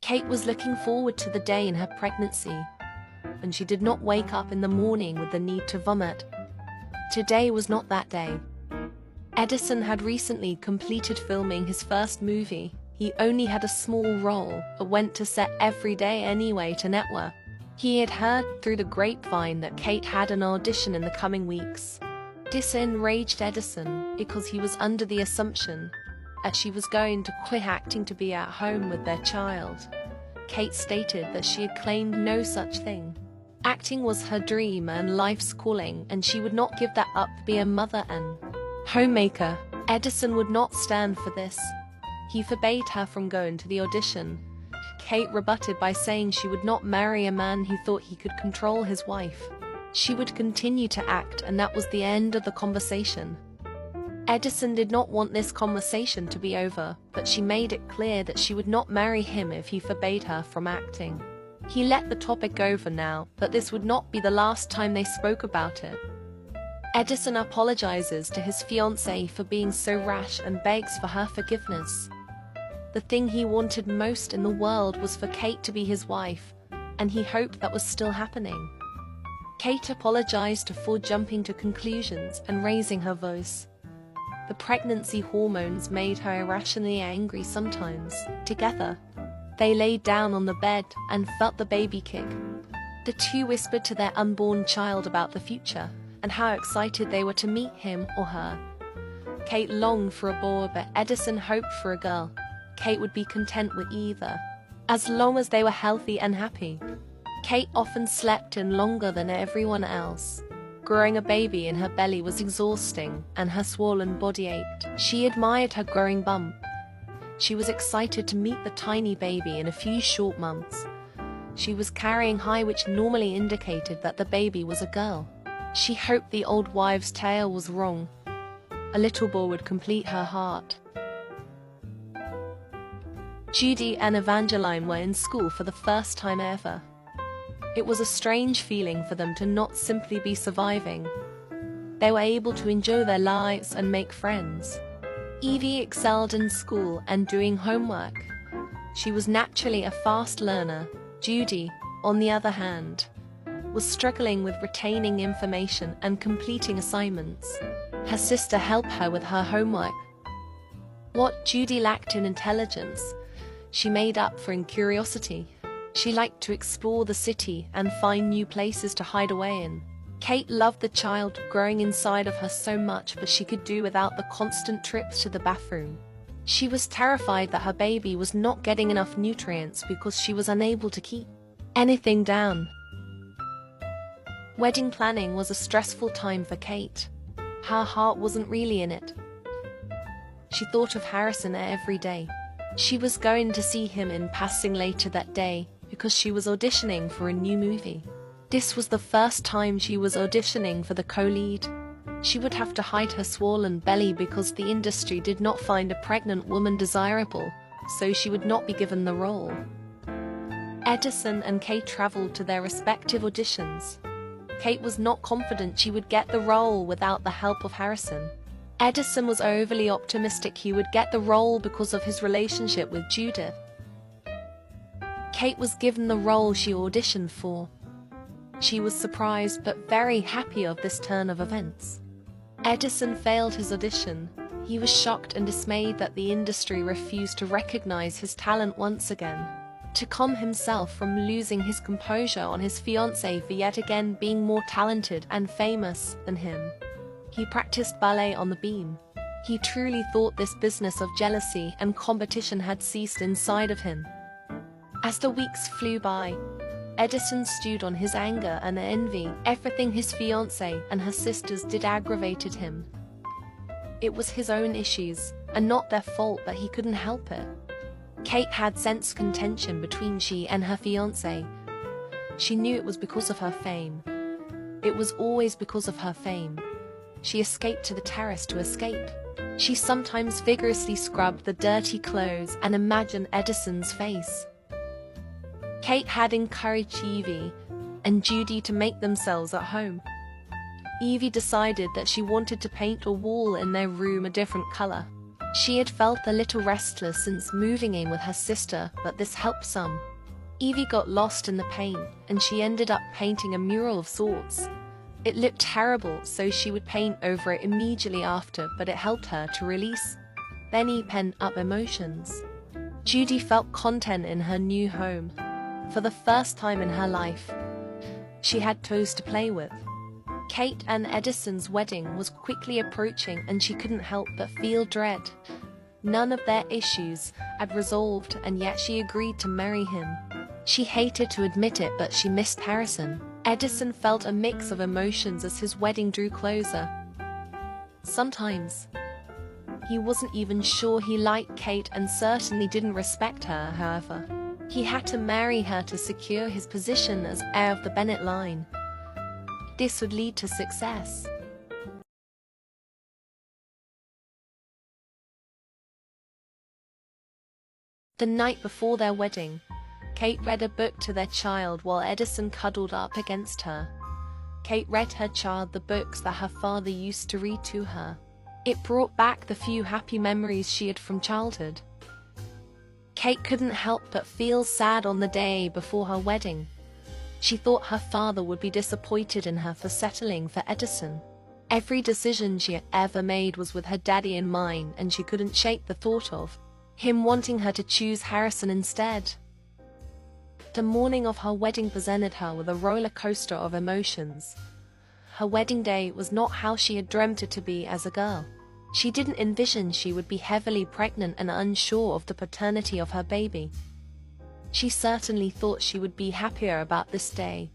Kate was looking forward to the day in her pregnancy, and she did not wake up in the morning with the need to vomit. Today was not that day. Edison had recently completed filming his first movie. He only had a small role, but went to set every day anyway to network. He had heard through the grapevine that Kate had an audition in the coming weeks. This enraged Edison because he was under the assumption that she was going to quit acting to be at home with their child. Kate stated that she had claimed no such thing. Acting was her dream and life's calling, and she would not give that up to be a mother and homemaker. Edison would not stand for this. He forbade her from going to the audition. Kate rebutted by saying she would not marry a man who thought he could control his wife. She would continue to act, and that was the end of the conversation. Edison did not want this conversation to be over, but she made it clear that she would not marry him if he forbade her from acting. He let the topic go for now, but this would not be the last time they spoke about it. Edison apologizes to his fiancée for being so rash and begs for her forgiveness. The thing he wanted most in the world was for Kate to be his wife, and he hoped that was still happening. Kate apologized for jumping to conclusions and raising her voice. The pregnancy hormones made her irrationally angry sometimes. Together, they laid down on the bed and felt the baby kick. The two whispered to their unborn child about the future and how excited they were to meet him or her. Kate longed for a boy, but Edison hoped for a girl. Kate would be content with either, as long as they were healthy and happy. Kate often slept in longer than everyone else. Growing a baby in her belly was exhausting, and her swollen body ached. She admired her growing bump. She was excited to meet the tiny baby in a few short months. She was carrying high, which normally indicated that the baby was a girl. She hoped the old wives' tale was wrong. A little boy would complete her heart. Judy and Evangeline were in school for the first time ever. It was a strange feeling for them to not simply be surviving. They were able to enjoy their lives and make friends. Evie excelled in school and doing homework. She was naturally a fast learner. Judy, on the other hand, was struggling with retaining information and completing assignments. Her sister helped her with her homework. What Judy lacked in intelligence, she made up for in curiosity. She liked to explore the city and find new places to hide away in. Kate loved the child growing inside of her so much, but she could do without the constant trips to the bathroom. She was terrified that her baby was not getting enough nutrients because she was unable to keep anything down. Wedding planning was a stressful time for Kate. Her heart wasn't really in it. She thought of Harrison every day. She was going to see him in passing later that day, because she was auditioning for a new movie. This was the first time she was auditioning for the co-lead. She would have to hide her swollen belly because the industry did not find a pregnant woman desirable, so she would not be given the role. Edison and Kate traveled to their respective auditions. Kate was not confident she would get the role without the help of Harrison. Edison was overly optimistic he would get the role because of his relationship with Judith. Kate was given the role she auditioned for. She was surprised but very happy of this turn of events. Edison failed his audition. He was shocked and dismayed that the industry refused to recognize his talent once again. To calm himself from losing his composure on his fiancée for yet again being more talented and famous than him, he practiced ballet on the beam. He truly thought this business of jealousy and competition had ceased inside of him. As the weeks flew by, Edison stewed on his anger and envy. Everything his fiancée and her sisters did aggravated him. It was his own issues, and not their fault, but he couldn't help it. Kate had sensed contention between she and her fiancé. She knew it was because of her fame. It was always because of her fame. She escaped to the terrace to escape. She sometimes vigorously scrubbed the dirty clothes and imagined Edison's face. Kate had encouraged Evie and Judy to make themselves at home. Evie decided that she wanted to paint a wall in their room a different color. She had felt a little restless since moving in with her sister, but this helped some. Evie got lost in the paint, and she ended up painting a mural of sorts. It looked terrible, so she would paint over it immediately after, but it helped her to release any pent-up emotions. Judy felt content in her new home. For the first time in her life, she had toys to play with. Kate and Edison's wedding was quickly approaching, and she couldn't help but feel dread. None of their issues had resolved, and yet she agreed to marry him. She hated to admit it, but she missed Harrison. Edison felt a mix of emotions as his wedding drew closer. Sometimes, he wasn't even sure he liked Kate and certainly didn't respect her, however. He had to marry her to secure his position as heir of the Bennett line. This would lead to success. The night before their wedding, Kate read a book to their child while Edison cuddled up against her. Kate read her child the books that her father used to read to her. It brought back the few happy memories she had from childhood. Kate couldn't help but feel sad on the day before her wedding. She thought her father would be disappointed in her for settling for Edison. Every decision she had ever made was with her daddy in mind, and she couldn't shake the thought of him wanting her to choose Harrison instead. The morning of her wedding presented her with a roller coaster of emotions. Her wedding day was not how she had dreamt it to be as a girl. She didn't envision she would be heavily pregnant and unsure of the paternity of her baby. She certainly thought she would be happier about this day.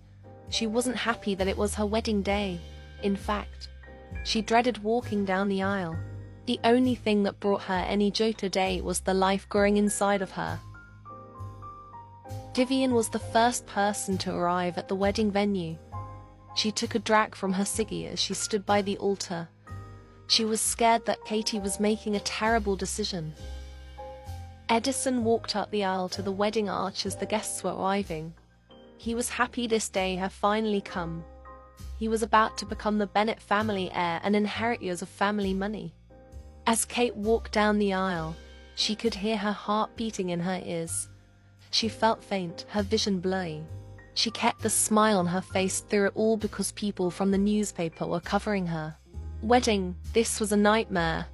She wasn't happy that it was her wedding day. In fact, she dreaded walking down the aisle. The only thing that brought her any joy today was the life growing inside of her. Vivian was the first person to arrive at the wedding venue. She took a drag from her ciggy as she stood by the altar. She was scared that Katie was making a terrible decision. Edison walked up the aisle to the wedding arch as the guests were arriving. He was happy this day had finally come. He was about to become the Bennett family heir and inherit years of family money. As Kate walked down the aisle, she could hear her heart beating in her ears. She felt faint, her vision blurry. She kept a smile on her face through it all because people from the newspaper were covering her wedding. This was a nightmare.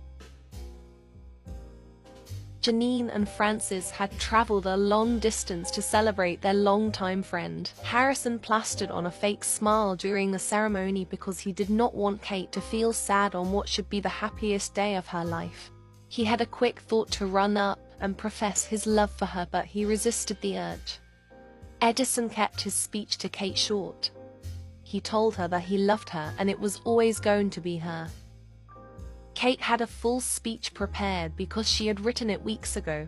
Janine and Francis had traveled a long distance to celebrate their longtime friend. Harrison plastered on a fake smile during the ceremony because he did not want Kate to feel sad on what should be the happiest day of her life. He had a quick thought to run up and profess his love for her, but he resisted the urge. Edison kept his speech to Kate short. He told her that he loved her and it was always going to be her. Kate had a full speech prepared because she had written it weeks ago.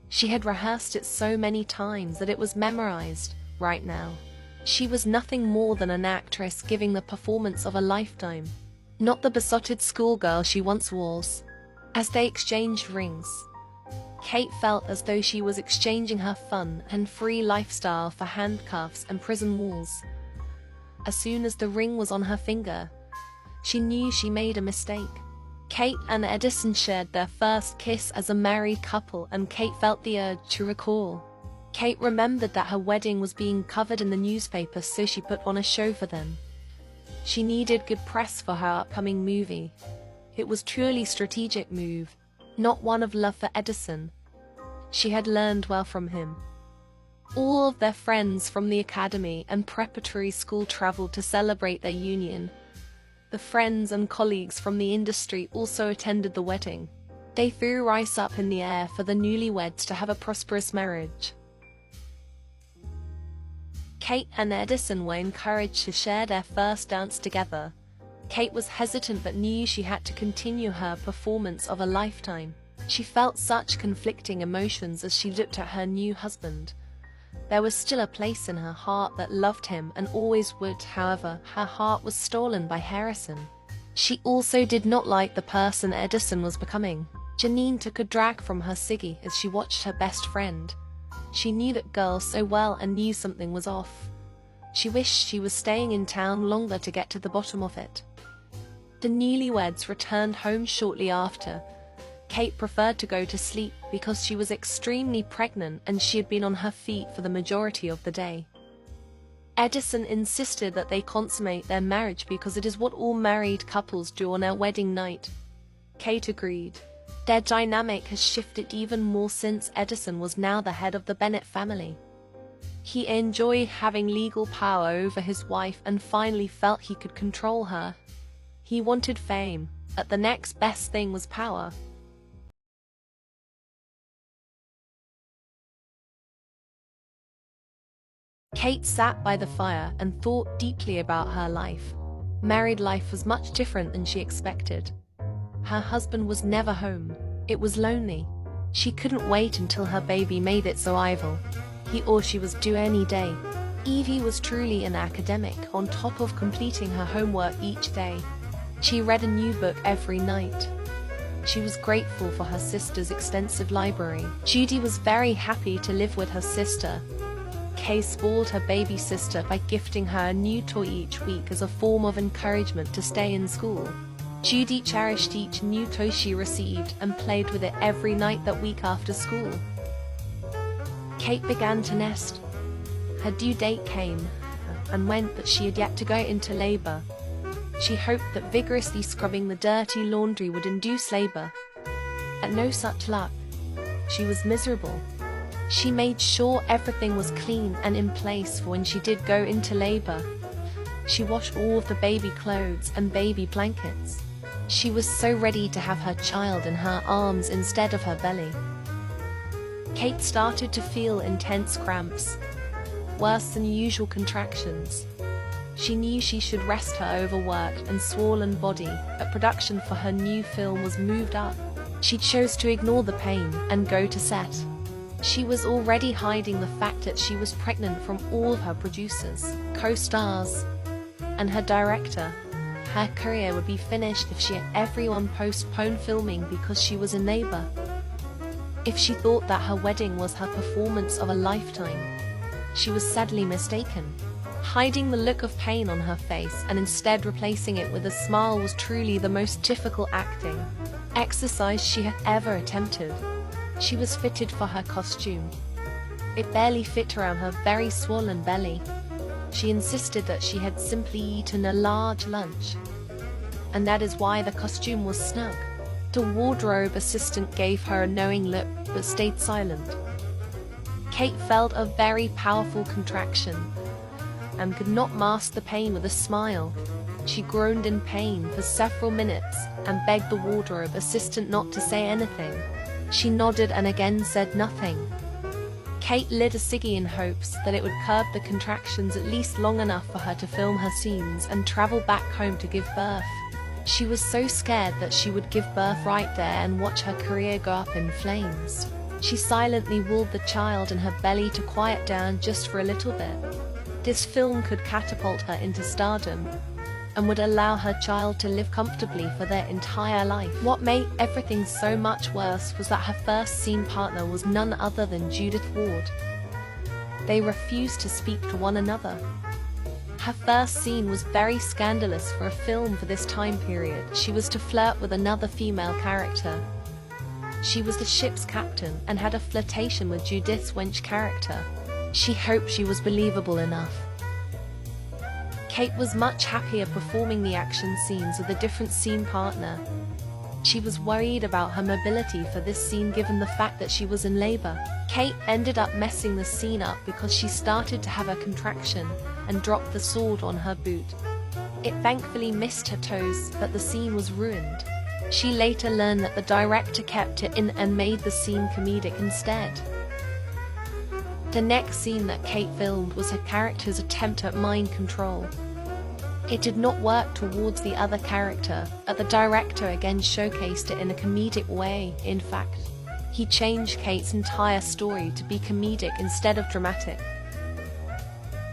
She had rehearsed it so many times that it was memorized. Right now, she was nothing more than an actress giving the performance of a lifetime, not the besotted schoolgirl she once was. As they exchanged rings, Kate felt as though she was exchanging her fun and free lifestyle for handcuffs and prison walls. As soon as the ring was on her finger, she knew she made a mistake. Kate and Edison shared their first kiss as a married couple, and Kate felt the urge to recall. Kate remembered that her wedding was being covered in the newspaper, so she put on a show for them. She needed good press for her upcoming movie. It was truly a strategic move, not one of love for Edison. She had learned well from him. All of their friends from the academy and preparatory school traveled to celebrate their union. The friends and colleagues from the industry also attended the wedding. They threw rice up in the air for the newlyweds to have a prosperous marriage. Kate and Edison were encouraged to share their first dance together. Kate was hesitant but knew she had to continue her performance of a lifetime. She felt such conflicting emotions as she looked at her new husband. There was still a place in her heart that loved him and always would. However, her heart was stolen by Harrison. She also did not like the person Edison was becoming. Janine took a drag from her ciggy as she watched her best friend. She knew that girl so well and knew something was off. She wished she was staying in town longer to get to the bottom of it. The newlyweds returned home shortly after. Kate preferred to go to sleep because she was extremely pregnant and she had been on her feet for the majority of the day. Edison insisted that they consummate their marriage because it is what all married couples do on their wedding night. Kate agreed. Their dynamic has shifted even more since Edison was now the head of the Bennett family. He enjoyed having legal power over his wife and finally felt he could control her. He wanted fame, but the next best thing was power. Kate sat by the fire and thought deeply about her life. Married life was much different than she expected. Her husband was never home. It was lonely. She couldn't wait until her baby made its arrival. He or she was due any day. Evie was truly an academic, on top of completing her homework each day. She read a new book every night. She was grateful for her sister's extensive library. Judy was very happy to live with her sister. Kay spoiled her baby sister by gifting her a new toy each week as a form of encouragement to stay in school. Judy cherished each new toy she received and played with it every night that week after school. Kate began to nest. Her due date came and went, but she had yet to go into labor. She hoped that vigorously scrubbing the dirty laundry would induce labor. But no such luck. She was miserable. She made sure everything was clean and in place for when she did go into labor. She washed all of the baby clothes and baby blankets. She was so ready to have her child in her arms instead of her belly. Kate started to feel intense cramps, worse than usual contractions. She knew she should rest her overworked and swollen body, but production for her new film was moved up. She chose to ignore the pain and go to set. She was already hiding the fact that she was pregnant from all of her producers, co-stars, and her director. Her career would be finished if she had everyone postpone filming because she was in labor. If she thought that her wedding was her performance of a lifetime, she was sadly mistaken. Hiding the look of pain on her face and instead replacing it with a smile was truly the most difficult acting exercise she had ever attempted. She was fitted for her costume. It barely fit around her very swollen belly. She insisted that she had simply eaten a large lunch, and that is why the costume was snug. The wardrobe assistant gave her a knowing look, but stayed silent. Kate felt a very powerful contraction, and could not mask the pain with a smile. She groaned in pain for several minutes, and begged the wardrobe assistant not to say anything. She nodded and again said nothing. Kate lit a ciggy in hopes that it would curb the contractions at least long enough for her to film her scenes and travel back home to give birth. She was so scared that she would give birth right there and watch her career go up in flames. She silently willed the child in her belly to quiet down just for a little bit. This film could catapult her into stardom, and would allow her child to live comfortably for their entire life. What made everything so much worse was that her first scene partner was none other than Judith Ward. They refused to speak to one another. Her first scene was very scandalous for a film for this time period. She was to flirt with another female character. She was the ship's captain and had a flirtation with Judith's wench character. She hoped she was believable enough. Kate was much happier performing the action scenes with a different scene partner. She was worried about her mobility for this scene given the fact that she was in labor. Kate ended up messing the scene up because she started to have a contraction and dropped the sword on her boot. It thankfully missed her toes, but the scene was ruined. She later learned that the director kept it in and made the scene comedic instead. The next scene that Kate filmed was her character's attempt at mind control. It did not work towards the other character, but the director again showcased it in a comedic way. In fact, he changed Kate's entire story to be comedic instead of dramatic.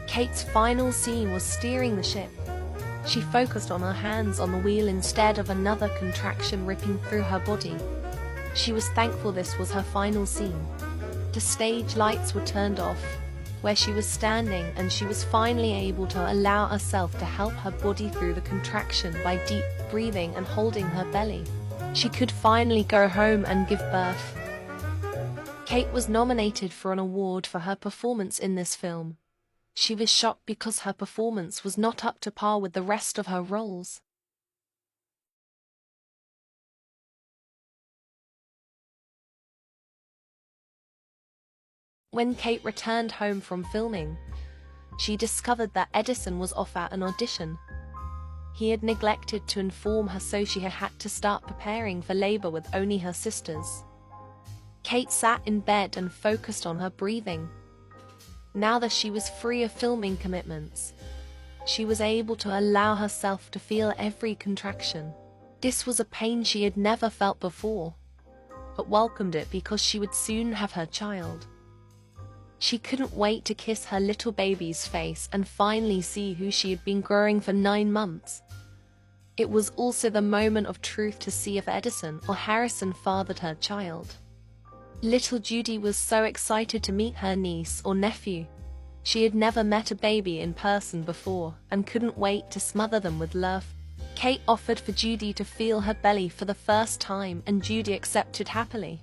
Kate's final scene was steering the ship. She focused on her hands on the wheel instead of another contraction ripping through her body. She was thankful this was her final scene. The stage lights were turned off where she was standing, and she was finally able to allow herself to help her body through the contraction by deep breathing and holding her belly. She could finally go home and give birth. Kate was nominated for an award for her performance in this film. She was shocked because her performance was not up to par with the rest of her roles. When Kate returned home from filming, she discovered that Edison was off at an audition. He had neglected to inform her, so she had to start preparing for labor with only her sisters. Kate sat in bed and focused on her breathing. Now that she was free of filming commitments, she was able to allow herself to feel every contraction. This was a pain she had never felt before, but welcomed it because she would soon have her child. She couldn't wait to kiss her little baby's face and finally see who she had been growing for 9 months. It was also the moment of truth to see if Edison or Harrison fathered her child. Little Judy was so excited to meet her niece or nephew. She had never met a baby in person before and couldn't wait to smother them with love. Kate offered for Judy to feel her belly for the first time, and Judy accepted happily.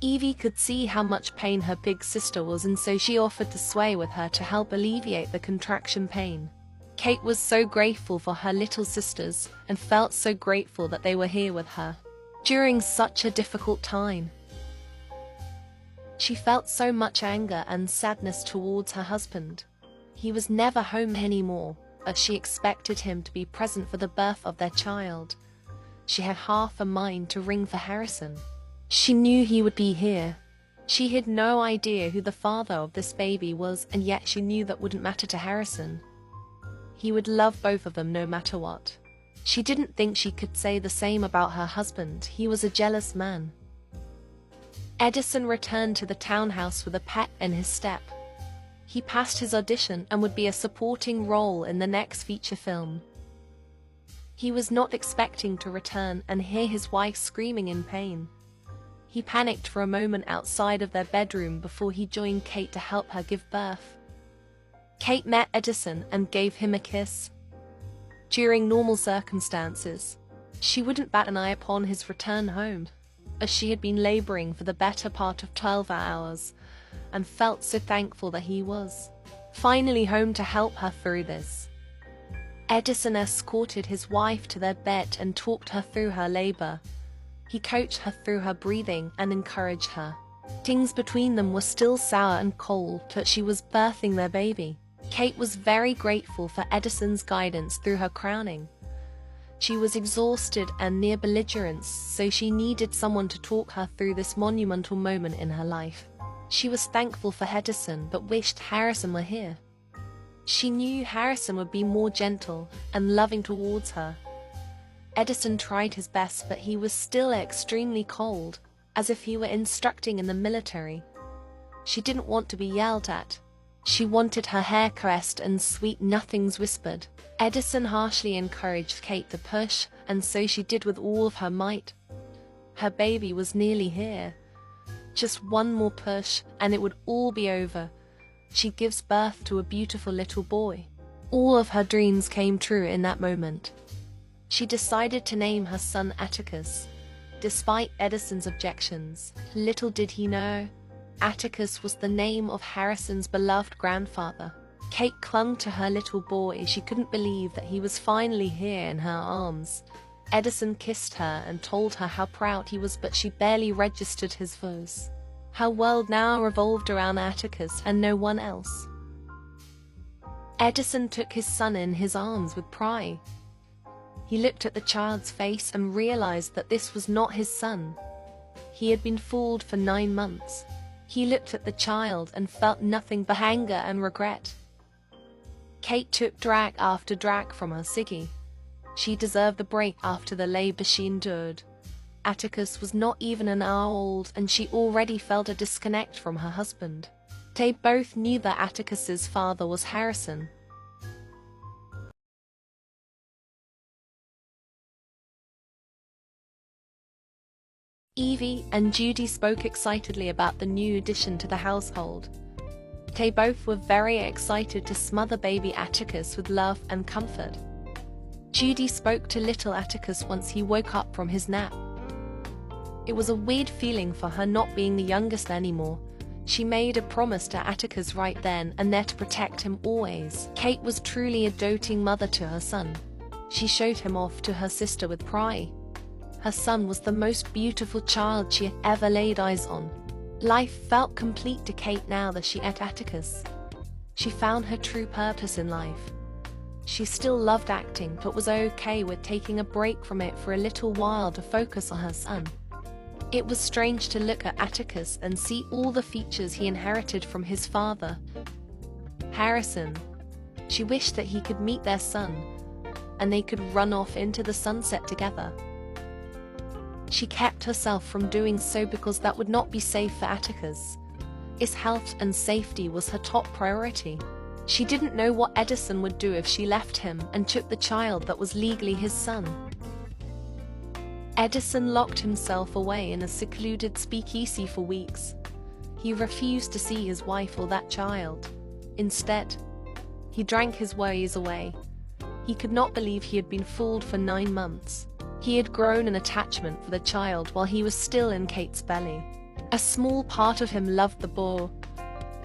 Evie could see how much pain her big sister was, and so she offered to sway with her to help alleviate the contraction pain. Kate was so grateful for her little sisters and felt so grateful that they were here with her during such a difficult time. She felt so much anger and sadness towards her husband. He was never home anymore, as she expected him to be present for the birth of their child. She had half a mind to ring for Harrison. She knew he would be here. She had no idea who the father of this baby was, and yet she knew that wouldn't matter to Harrison. He would love both of them no matter what. She didn't think she could say the same about her husband. He was a jealous man. Edison returned to the townhouse with a pet in his step. He passed his audition and would be a supporting role in the next feature film. He was not expecting to return and hear his wife screaming in pain. He panicked for a moment outside of their bedroom before he joined Kate to help her give birth. Kate met Edison and gave him a kiss. During normal circumstances, she wouldn't bat an eye upon his return home, as she had been laboring for the better part of 12 hours, and felt so thankful that he was finally home to help her through this. Edison escorted his wife to their bed and talked her through her labor. He coached her through her breathing and encouraged her. Things between them were still sour and cold, but she was birthing their baby. Kate was very grateful for Edison's guidance through her crowning. She was exhausted and near belligerence, so she needed someone to talk her through this monumental moment in her life. She was thankful for Edison, but wished Harrison were here. She knew Harrison would be more gentle and loving towards her. Edison tried his best, but he was still extremely cold, as if he were instructing in the military. She didn't want to be yelled at. She wanted her hair caressed and sweet nothings whispered. Edison harshly encouraged Kate to push, and so she did with all of her might. Her baby was nearly here. Just one more push, and it would all be over. She gives birth to a beautiful little boy. All of her dreams came true in that moment. She decided to name her son Atticus. Despite Edison's objections, little did he know, Atticus was the name of Harrison's beloved grandfather. Kate clung to her little boy. She couldn't believe that he was finally here in her arms. Edison kissed her and told her how proud he was, but she barely registered his voice. Her world now revolved around Atticus and no one else. Edison took his son in his arms with pride. He looked at the child's face and realized that this was not his son. He had been fooled for 9 months. He looked at the child and felt nothing but anger and regret. Kate took drag after drag from her Siggy. She deserved the break after the labor she endured. Atticus was not even an hour old, and she already felt a disconnect from her husband. They both knew that Atticus's father was Harrison. Evie and Judy spoke excitedly about the new addition to the household. They both were very excited to smother baby Atticus with love and comfort. Judy spoke to little Atticus once he woke up from his nap. It was a weird feeling for her not being the youngest anymore. She made a promise to Atticus right then and there to protect him always. Kate was truly a doting mother to her son. She showed him off to her sister with pride. Her son was the most beautiful child she had ever laid eyes on. Life felt complete to Kate now that she had Atticus. She found her true purpose in life. She still loved acting but was okay with taking a break from it for a little while to focus on her son. It was strange to look at Atticus and see all the features he inherited from his father, Harrison. She wished that he could meet their son, and they could run off into the sunset together. She kept herself from doing so because that would not be safe for Atticus. His health and safety was her top priority. She didn't know what Edison would do if she left him and took the child that was legally his son. Edison locked himself away in a secluded speakeasy for weeks. He refused to see his wife or that child. Instead, he drank his worries away. He could not believe he had been fooled for 9 months. He had grown an attachment for the child while he was still in Kate's belly. A small part of him loved the boy.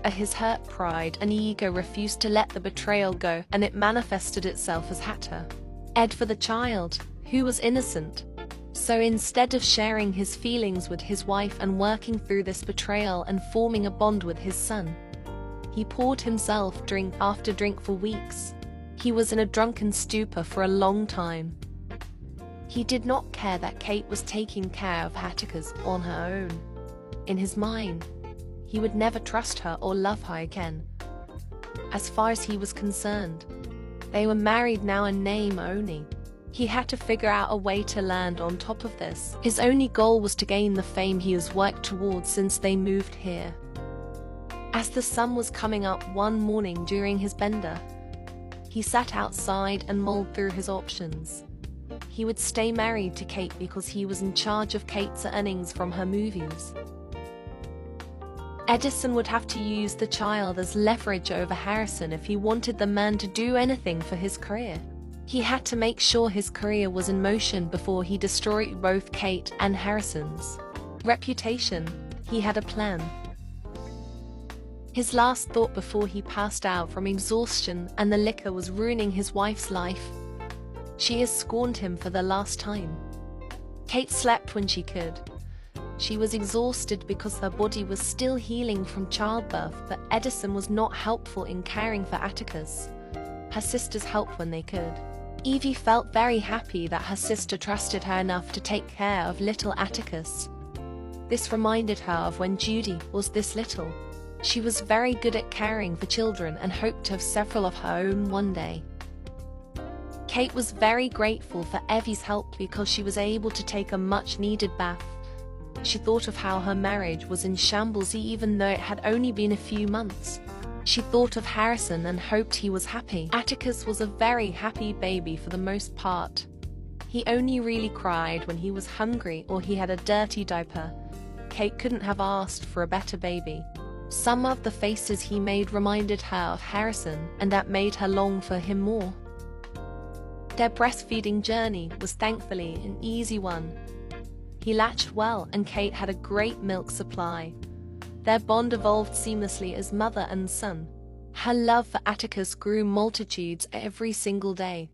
His hurt pride and ego refused to let the betrayal go, and it manifested itself as Hatter. Ed for the child, who was innocent. So instead of sharing his feelings with his wife and working through this betrayal and forming a bond with his son, he poured himself drink after drink for weeks. He was in a drunken stupor for a long time. He did not care that Kate was taking care of Atticus on her own. In his mind, he would never trust her or love her again. As far as he was concerned, they were married now in name only. He had to figure out a way to land on top of this. His only goal was to gain the fame he has worked towards since they moved here. As the sun was coming up one morning during his bender, he sat outside and mulled through his options. He would stay married to Kate because he was in charge of Kate's earnings from her movies. Edison would have to use the child as leverage over Harrison if he wanted the man to do anything for his career. He had to make sure his career was in motion before he destroyed both Kate and Harrison's reputation. He had a plan. His last thought before he passed out from exhaustion and the liquor was ruining his wife's life. She has scorned him for the last time. Kate slept when she could. She was exhausted because her body was still healing from childbirth, but Edison was not helpful in caring for Atticus. Her sisters helped when they could. Evie felt very happy that her sister trusted her enough to take care of little Atticus. This reminded her of when Judy was this little. She was very good at caring for children and hoped to have several of her own one day. Kate was very grateful for Evie's help because she was able to take a much-needed bath. She thought of how her marriage was in shambles even though it had only been a few months. She thought of Harrison and hoped he was happy. Atticus was a very happy baby for the most part. He only really cried when he was hungry or he had a dirty diaper. Kate couldn't have asked for a better baby. Some of the faces he made reminded her of Harrison, and that made her long for him more. Their breastfeeding journey was thankfully an easy one. He latched well and Kate had a great milk supply. Their bond evolved seamlessly as mother and son. Her love for Atticus grew multitudes every single day.